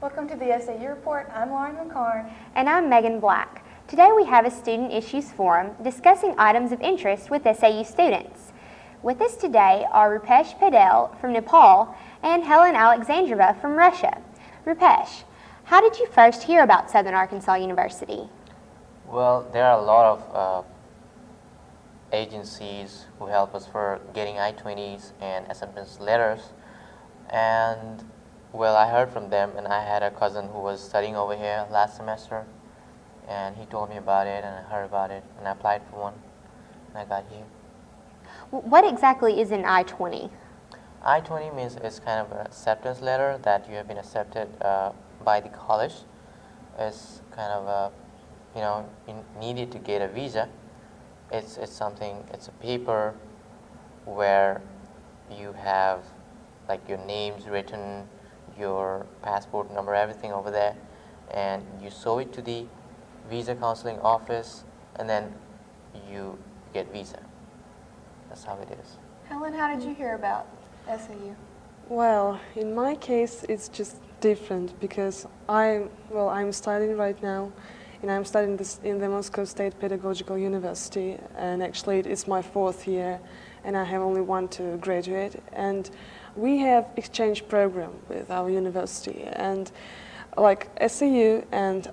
Welcome to the SAU Report. I'm Lauren McCarn. And I'm Megan Black. Today we have a Student Issues Forum discussing items of interest with SAU students. With us today are Rupesh Poudel from Nepal and Helen Aleksandrova from Russia. Rupesh, how did you first hear about Southern Arkansas University? Well, there are a lot of agencies who help us for getting I-20s and acceptance letters, and well, I heard from them, and I had a cousin who was studying over here last semester, and he told me about it, and I heard about it, and I applied for one, and I got here. What exactly is an I-20? I-20 means it's kind of an acceptance letter that you have been accepted by the college. It's kind of you needed to get a visa. It's a paper where you have like your names written, your passport number, everything over there, and you show it to the visa counseling office, and then you get visa. That's how it is. Helen, how did you hear about SAU? Well, in my case, it's just different because I'm studying right now, and I'm studying this in the Moscow State Pedagogical University, and actually it's my 4th year, and I have only one to graduate, and we have exchange program with our university, and like SAU and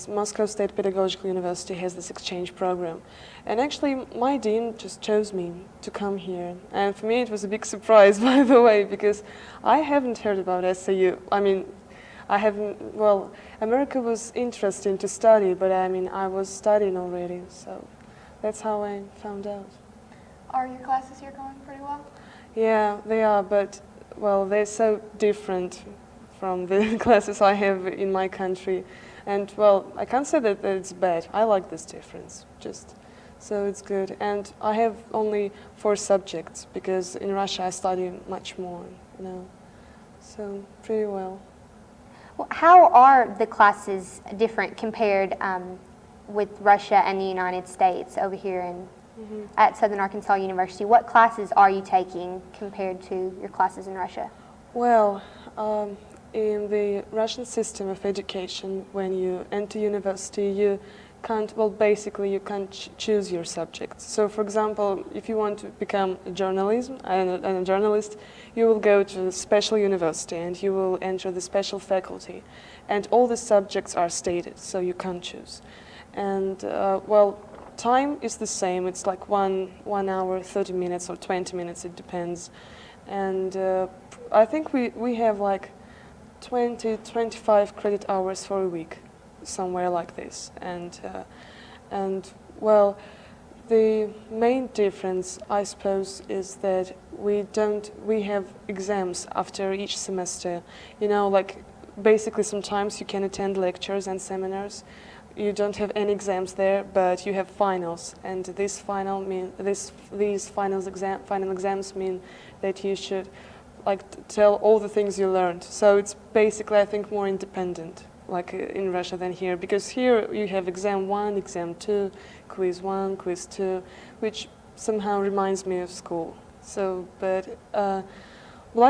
Moscow State Pedagogical University has this exchange program, and actually my dean just chose me to come here, and for me it was a big surprise, by the way, because I haven't heard about SAU. America was interesting to study, but I was studying already, so that's how I found out. Are your classes here going pretty well? Yeah, they are, but well, they're so different from the classes I have in my country, and well, I can't say that it's bad. I like this difference, so it's good. And I have only 4 subjects because in Russia I study much more, so pretty well. Well, how are the classes different compared with Russia and the United States over here at Southern Arkansas University? What classes are you taking compared to your classes in Russia? Well, in the Russian system of education, when you enter university, you can't choose your subjects. So, for example, if you want to become a journalist, you will go to a special university and you will enter the special faculty, and all the subjects are stated, so you can't choose. And time is the same. It's like 1 hour, 30 minutes or 20 minutes, it depends. And I think we have like 25 credit hours for a week, somewhere like this. And the main difference, I suppose, is that we have exams after each semester. Like basically sometimes you can attend lectures and seminars. You don't have any exams there, but you have finals, and these final exams mean that you should tell all the things you learned. So it's basically, I think, more independent, like in Russia than here, because here you have exam 1, exam 2, quiz 1, quiz 2, which somehow reminds me of school. So, but I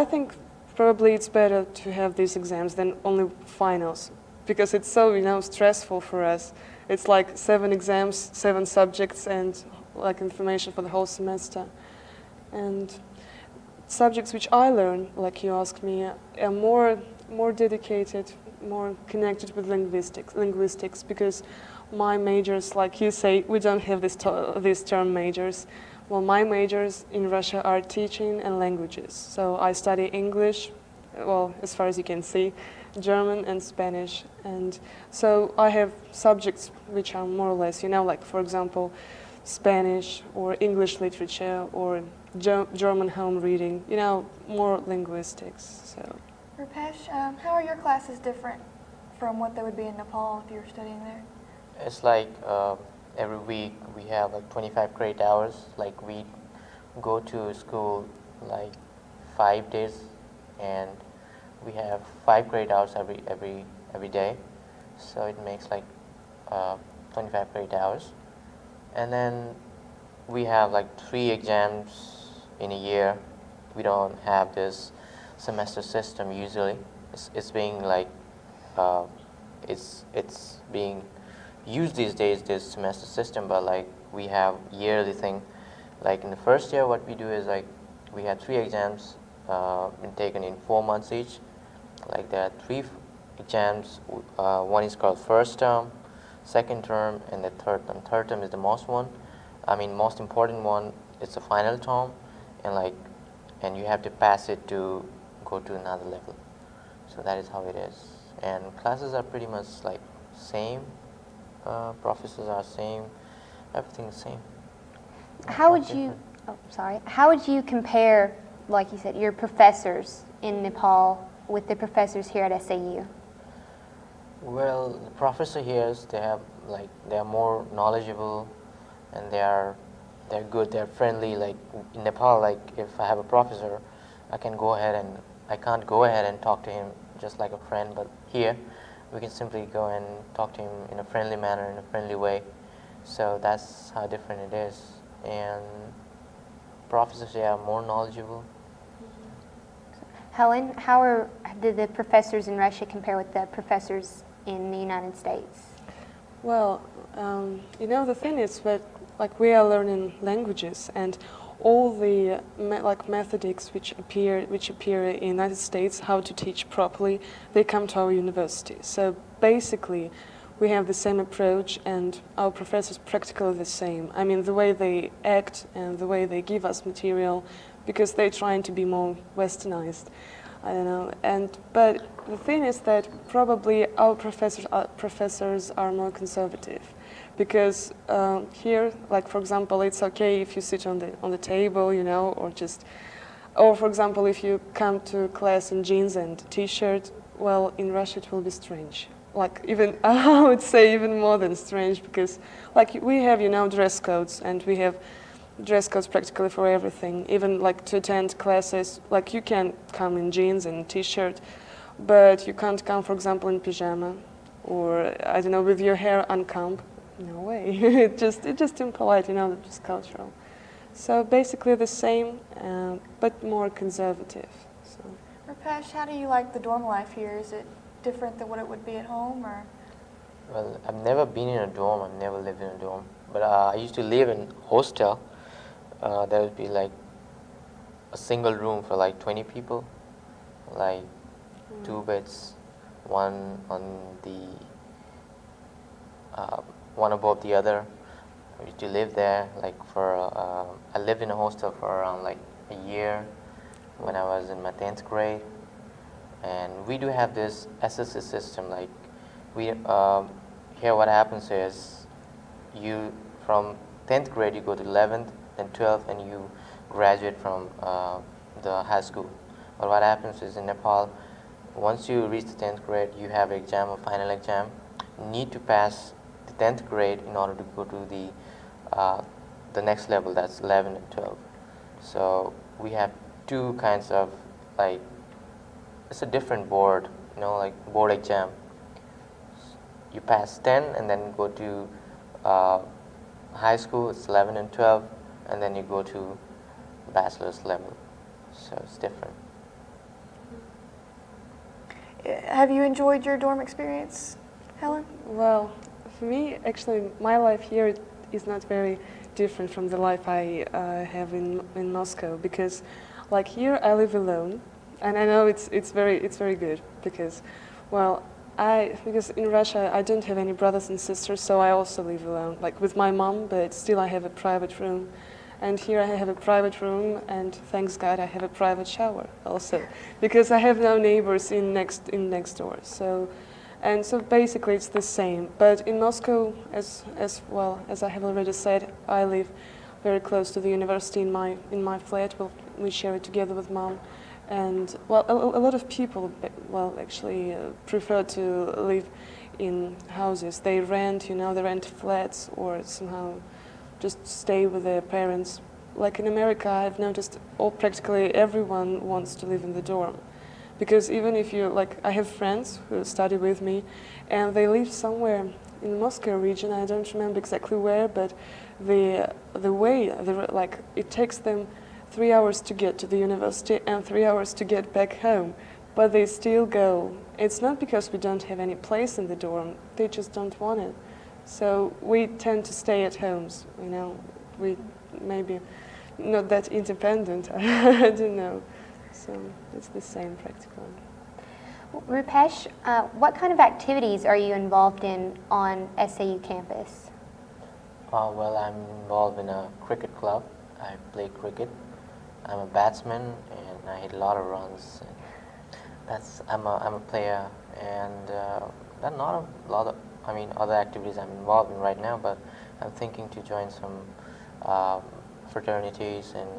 think probably it's better to have these exams than only finals, because it's so stressful for us. It's like 7 exams, 7 subjects, and like information for the whole semester. And subjects which I learn, like you asked me, are more dedicated, more connected with linguistics, because my majors, like you say, we don't have this term majors. Well, my majors in Russia are teaching and languages. So I study English, well, as far as you can see, German and Spanish. And so I have subjects which are more or less, like, for example, Spanish or English literature or German home reading, more linguistics. So. Rupesh, how are your classes different from what they would be in Nepal if you were studying there? It's like every week we have like 25 credit hours. Like we go to school like 5 days, and we have 5 credit hours every day. So it makes like 25 credit hours. And then we have like 3 exams in a year. We don't have this semester system usually. It's being like it's being used these days, this semester system, but like we have yearly thing. Like in the first year, what we do is like we had 3 exams been taken in 4 months each. Like there are 3 exams. One is called first term, second term, and the third term. Third term is the most important one. It's the final term, and you have to pass it to go to another level. So that is how it is. And classes are pretty much like same. Professors are same. Everything is same. How would you? Oh, sorry. How would you compare, like you said, your professors in Nepal with the professors here at SAU? Well, the professor here, they are more knowledgeable, and they're good. They're friendly. Like in Nepal, like if I have a professor, I can't go ahead and talk to him just like a friend. But here, we can simply go and talk to him in a friendly manner, in a friendly way. So that's how different it is. And professors here are more knowledgeable. Helen, did the professors in Russia compare with the professors in the United States? Well, the thing is that like we are learning languages, and all the methodics which appear in the United States, how to teach properly, they come to our university. So basically, we have the same approach, and our professors practically the same. I mean, the way they act and the way they give us material, because they're trying to be more westernized. I don't know. But the thing is that probably our professors are more conservative, because here, like for example, it's okay if you sit on the table, or for example, if you come to class in jeans and t-shirt. Well, in Russia it will be strange. Like even I would say even more than strange, because like we have dress codes, and we have dress codes practically for everything. Even like to attend classes, like you can come in jeans and t-shirt, but you can't come, for example, in pajama, or I don't know, with your hair uncombed. No way. It's just impolite, just cultural. So basically the same, but more conservative. So. Rupesh, how do you like the dorm life here? Is it different than what it would be at home, or? Well, I've never been in a dorm. I've never lived in a dorm. But I used to live in hostel. There would be like a single room for like 20 people, like 2 beds, one on the one above the other. I used to live there I lived in a hostel for around like a year when I was in my 10th grade. And we do have this SSC system. Like here what happens is you from 10th grade you go to 11th, then 12th, and you graduate from the high school. But what happens is in Nepal, once you reach the 10th grade, you have an exam, a final exam. You need to pass the 10th grade in order to go to the next level, that's 11 and 12. So we have 2 kinds of it's a different board, like board exam. You pass 10 and then go to high school, it's 11 and 12, and then you go to bachelor's level. So it's different. Have you enjoyed your dorm experience, Helen? Well, for me, actually, my life here is not very different from the life I have in Moscow, because like here I live alone. And I know it's very good, because, well, because in Russia I don't have any brothers and sisters, so I also live alone, like with my mom, but still I have a private room. And here I have a private room, and thanks God I have a private shower also, because I have no neighbors in next door. So basically it's the same. But in Moscow, as well as I have already said, I live very close to the university in my flat. We share it together with mom. And well, a lot of people, actually prefer to live in houses. They rent, they rent flats, or somehow just stay with their parents. Like in America, I've noticed practically everyone wants to live in the dorm, because even if I have friends who study with me, and they live somewhere in the Moscow region. I don't remember exactly where, but it takes them 3 hours to get to the university and 3 hours to get back home. but they still go. It's not because we don't have any place in the dorm, they just don't want it. So we tend to stay at homes, you know. We maybe not that independent, I don't know. So it's the same practically. Rupesh, what kind of activities are you involved in on SAU campus? Well, I'm involved in a cricket club. I play cricket. I'm a batsman and I hit a lot of runs. I'm a player, and there are not a lot of other activities I'm involved in right now. But I'm thinking to join some fraternities and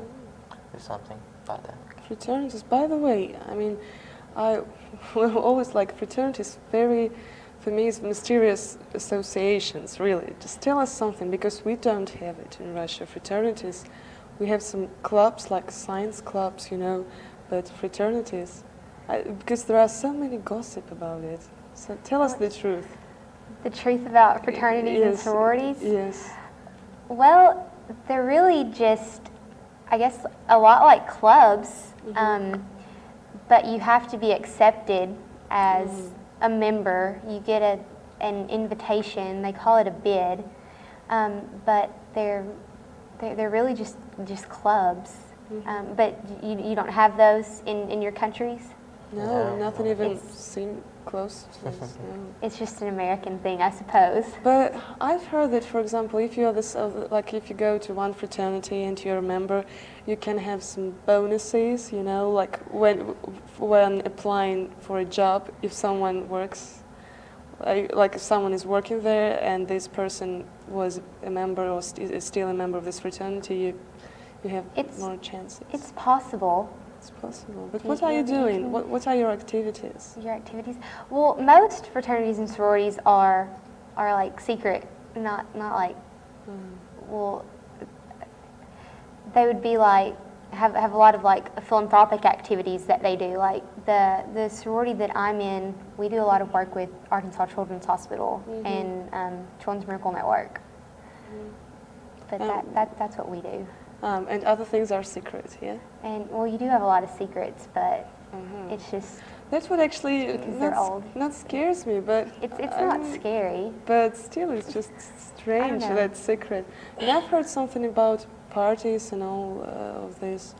do something about that. Fraternities, by the way, I will always like fraternities. Very, for me, it's mysterious associations. Really, just tell us something, because we don't have it in Russia. Fraternities, we have some clubs like science clubs, you know, but fraternities, because there are so many gossip about it. So tell us the truth. The truth about fraternities and Yes, sororities? Yes. Well, they're really just, I guess, a lot like clubs, but you have to be accepted as a member. You get an invitation. They call it a bid, but they're really just clubs. But you don't have those in your countries? No, No. nothing even It's- seemed close to this. No. It's just an American thing, I suppose. But I've heard that, for example, if you are if you go to one fraternity and you're a member, you can have some bonuses. You know, like when applying for a job, if someone works, like if someone is working there and this person was a member or is still a member of this fraternity, you have more chances. It's possible. It's possible. But You what are you can- you doing? can- What are your activities? Your activities? Well, most fraternities and sororities are like secret, not like, well, they would be like, have a lot of like philanthropic activities that they do. Like the sorority that I'm in, we do a lot of work with Arkansas Children's Hospital and Children's Miracle Network. But that's what we do. And other things are secret, yeah? And well, you do have a lot of secrets, but it's just, That's what actually Because they're old. not scares me, but it's not scary. But still, it's just strange know. that secret. And I've heard something about parties and all of this.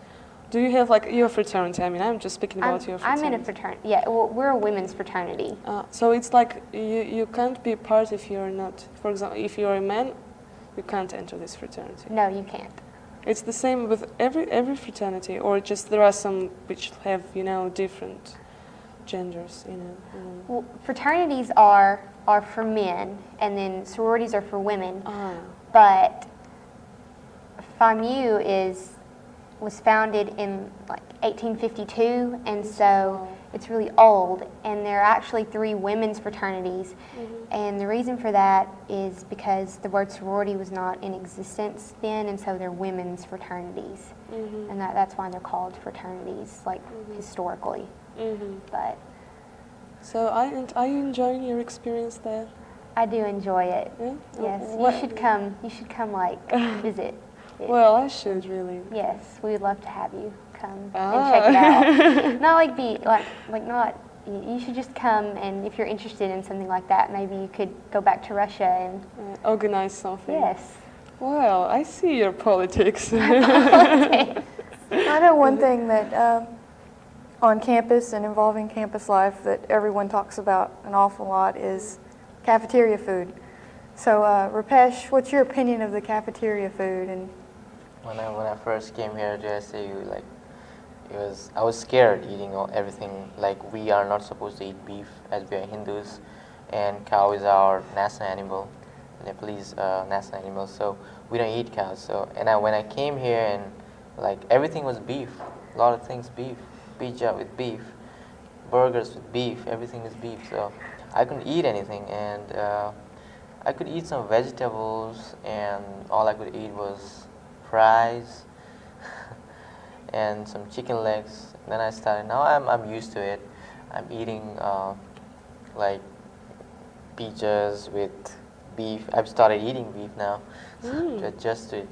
Do you have like your fraternity? I'm just speaking about your I'm fraternity. in a fraternity. Yeah, well, we're a women's fraternity. So it's like you can't be part if you're not. For example, if you're a man, you can't enter this fraternity. No, you can't. It's the same with every fraternity, or just there are some which have different genders. Well, fraternities are for men, and then sororities are for women. But FAMU was founded in like 1852, and so it's really old. And there are actually 3 women's fraternities, and the reason for that is because the word sorority was not in existence then, and so they're women's fraternities, and that's why they're called fraternities, like historically. But So are you enjoying your experience there? I do enjoy it. Yeah? Yes, What- you should come. You should come, like visit. Well, I should really. Yes, we would love to have you come Ah. and check it out. Not like not. You should just come, and if you're interested in something like that, maybe you could go back to Russia and Organize something. yes. Well, I see your politics. I know one thing that on campus and involving campus life that everyone talks about an awful lot is cafeteria food. So, Rupesh, what's your opinion of the cafeteria food? And When I first came here to SAU, I was scared eating everything. Like, we are not supposed to eat beef as we are Hindus, and cow is our national animal, Nepalese national animal. So we don't eat cows. So when I came here and everything was beef, a lot of things beef, pizza with beef, burgers with beef, everything is beef. So I couldn't eat anything, and I could eat some vegetables, and all I could eat was fries and some chicken legs. And then I started. Now I'm used to it. I'm eating pizzas with beef. I've started eating beef now to adjust to it.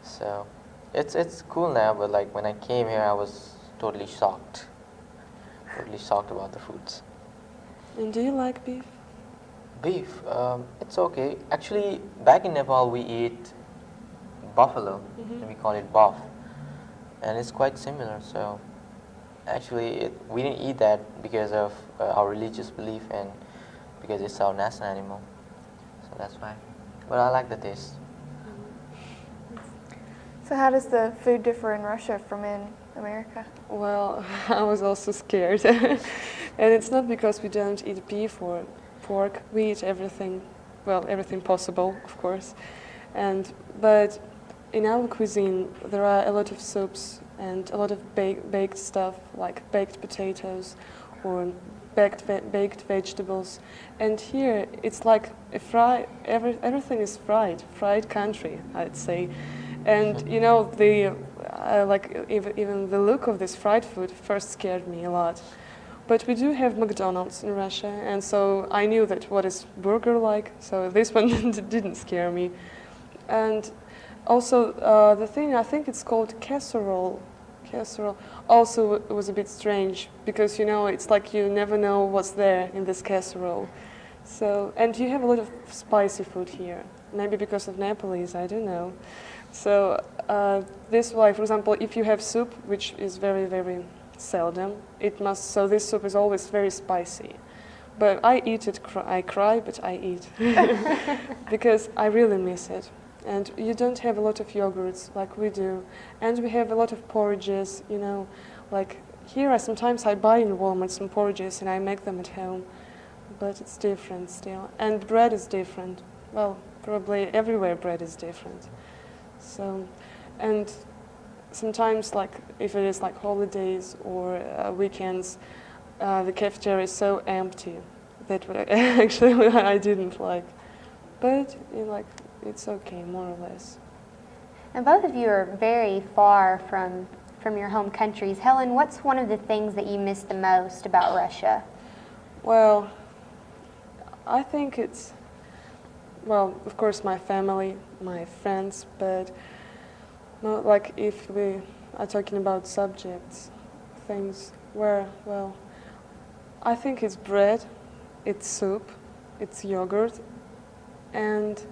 So it's cool now. But when I came here, I was totally shocked. totally shocked about the foods. And do you like beef? Beef, it's okay. Actually, back in Nepal, we eat buffalo, and we call it bof, and it's quite similar. So, actually, we didn't eat that because of our religious belief and because it's our national animal. So that's why. But I like the taste. So how does the food differ in Russia from in America? Well, I was also scared. And it's not because we don't eat beef or pork. We eat everything, well, everything possible, of course. But in our cuisine, there are a lot of soups and a lot of baked stuff, like baked potatoes or baked vegetables. And here, it's like everything is fried country, I'd say. And you know, even the look of this fried food first scared me a lot. But we do have McDonald's in Russia, and so I knew that what is burger like. So this one didn't scare me. And also the thing, I think it's called casserole. Casserole also was a bit strange because, you know, it's like you never know what's there in this casserole. So, and you have a lot of spicy food here. Maybe because of Nepalese, I don't know. So this way, for example, if you have soup, which is very, very seldom, so this soup is always very spicy. But I eat it, I cry, but I eat. Because I really miss it. And you don't have a lot of yogurts like we do. And we have a lot of porridges, you know, like here sometimes I buy in Walmart some porridges and I make them at home. But it's different still. And bread is different. Well, probably everywhere bread is different. So, and sometimes, like if it is like holidays or weekends, the cafeteria is so empty that actually I didn't like. But it's okay, more or less. And both of you are very far from your home countries. Helen, what's one of the things that you miss the most about Russia? Well, I think it's, well, of course, my family, my friends, but not like if we are talking about subjects, things where, well, I think it's bread, it's soup, it's yogurt, and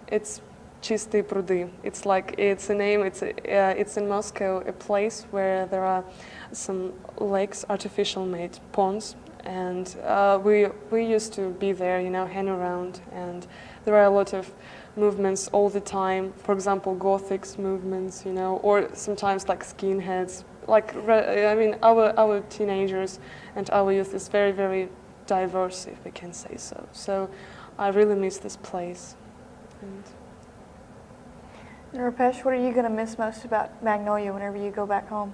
it's чистые пруды. It's like, it's a name, it's in Moscow, a place where there are some lakes, artificial made ponds, and we used to be there, you know, hang around, and there are a lot of movements all the time. For example, Gothic movements, you know, or sometimes like skinheads. Like, I mean, our teenagers and our youth is very, very diverse, if we can say so. So I really miss this place. And Rupesh, what are you going to miss most about Magnolia whenever you go back home?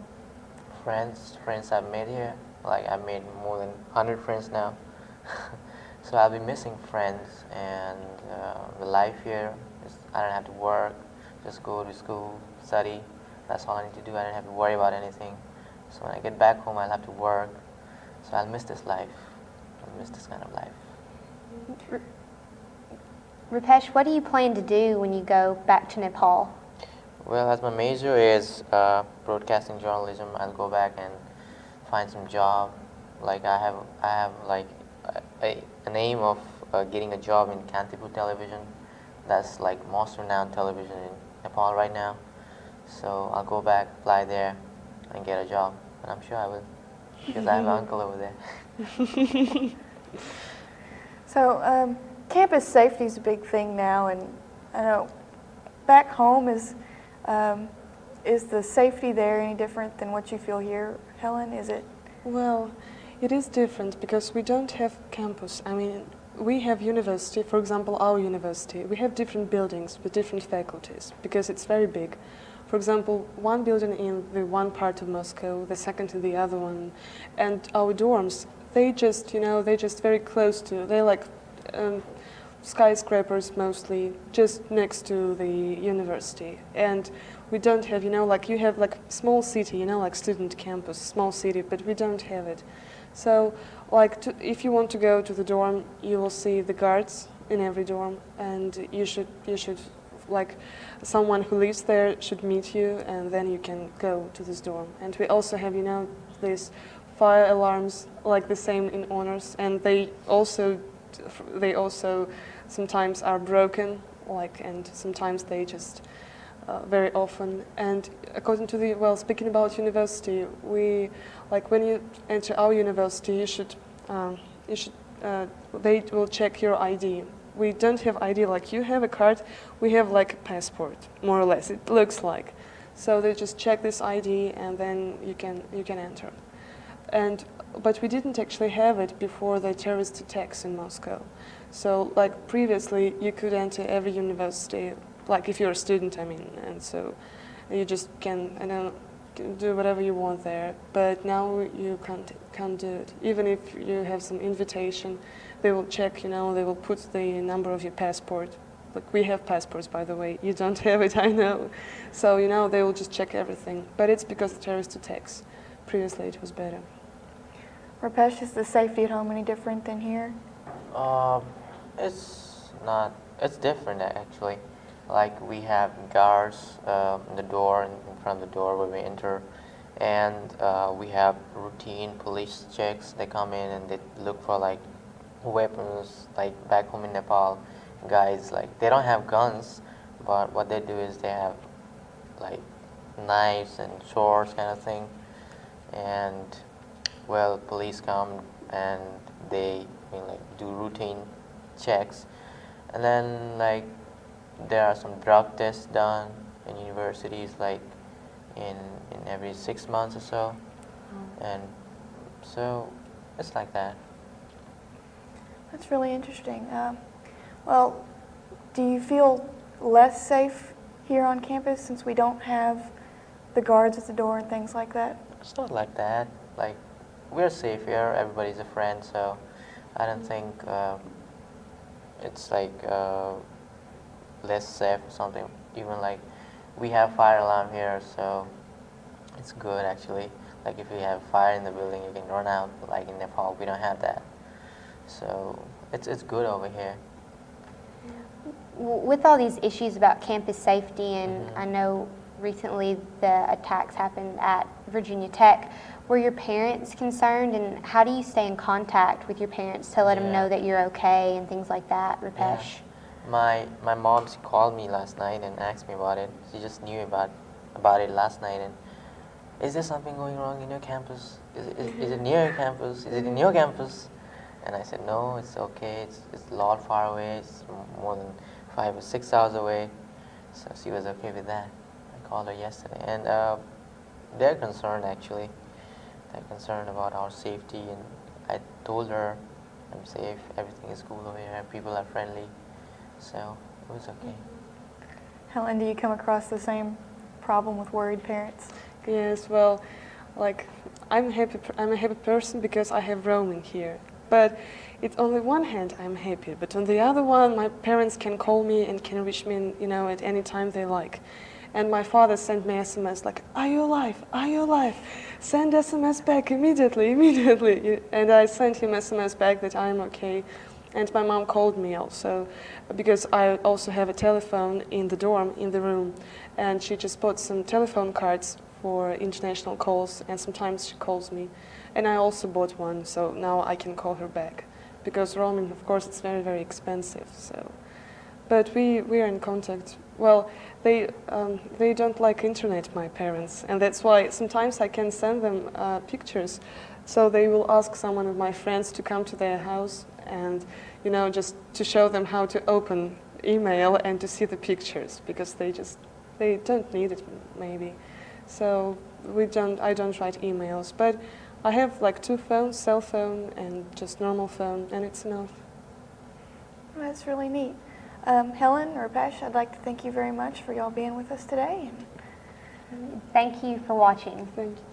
Friends I've made here. Like, I've made more than 100 friends now. So I'll be missing friends, and the life here I don't have to work, just go to school, study. That's all I need to do. I don't have to worry about anything. So when I get back home, I'll have to work. So I'll miss this life. I'll miss this kind of life. Rupesh, what do you plan to do when you go back to Nepal? Well, as my major is broadcasting journalism, I'll go back and find some job. Like I have like an aim of getting a job in Kantipur television. That's like most renowned television in Nepal right now. So I'll go back, fly there, and get a job. And I'm sure I will, because I have an uncle over there. So campus safety is a big thing now, and I know back home is the safety there any different than what you feel here, Helen? Is it? well, it is different because we don't have campus. I mean, we have university, for example, our university. We have different buildings with different faculties because it's very big. For example, one building in the one part of Moscow, the second in the other one, and our dorms, they're just very close to, they're like skyscrapers mostly, just next to the university. And we don't have, like you have like small city, like student campus, small city, but we don't have it. So like if you want to go to the dorm, you will see the guards in every dorm, and you should like someone who lives there should meet you, and then you can go to this dorm. And we also have, this fire alarms, like the same in honors, and they also sometimes are broken, and sometimes they just very often. And according to speaking about university, when you enter our university, they will check your ID. We don't have ID like you have a card. We have like a passport, more or less. It looks like. So they just check this ID and then you can enter. But we didn't actually have it before the terrorist attacks in Moscow. So like previously, you could enter every university, like if you're a student, I mean, and so you just can do whatever you want there. But now you can't do it. Even if you have some invitation, they will check. They will put the number of your passport. Like we have passports, by the way. You don't have it, I know. So they will just check everything. But it's because of terrorist attacks. Previously, it was better. Rupesh, is the safety at home any different than here? It's not. It's different actually. Like we have guards in the door, in front of the door where we enter, and we have routine police checks. They come in and they look for like weapons. Like back home in Nepal, guys they don't have guns, but what they do is they have like knives and swords kind of thing, and police come and they do routine checks, and then there are some drug tests done in universities in every 6 months or so, and so it's like that. That's really interesting. Well, do you feel less safe here on campus since we don't have the guards at the door and things like that? It's not like that. We're safe here. Everybody's a friend, so I don't think it's less safe or something. Even we have fire alarm here, so it's good actually. If you have fire in the building, you can run out. But in Nepal, we don't have that, so it's good over here. With all these issues about campus safety, and I know recently the attacks happened at Virginia Tech, were your parents concerned, and how do you stay in contact with your parents to let them know that you're okay and things like that, Rupesh? Yeah. My mom, she called me last night and asked me about it. She just knew about it last night, and is there something going wrong in your campus? Is it near your campus? Is it in your campus? And I said, no, it's okay. It's a lot far away. It's more than 5 or 6 hours away. So she was okay with that. I called her yesterday, and they're concerned actually. They're concerned about our safety, and I told her I'm safe, everything is cool over here, people are friendly, so it was okay. Helen, do you come across the same problem with worried parents? Yes, I'm a happy person because I have roaming here. But it's on the one hand I'm happy, but on the other one my parents can call me and can reach me, at any time they like. And my father sent me SMS are you alive? Are you alive? Send SMS back immediately. And I sent him SMS back that I'm okay. And my mom called me also, because I also have a telephone in the dorm, in the room. And she just bought some telephone cards for international calls, and sometimes she calls me. And I also bought one, so now I can call her back. Because roaming, of course, it's very, very expensive. So, but we are in contact. Well, they don't like internet, my parents, and that's why sometimes I can send them pictures. So they will ask someone of my friends to come to their house and, just to show them how to open email and to see the pictures, because they don't need it maybe. So I don't write emails, but I have 2 phones, cell phone and just normal phone, and it's enough. Well, that's really neat. Helen, Rupesh, I'd like to thank you very much for y'all being with us today. Thank you for watching. Thank you.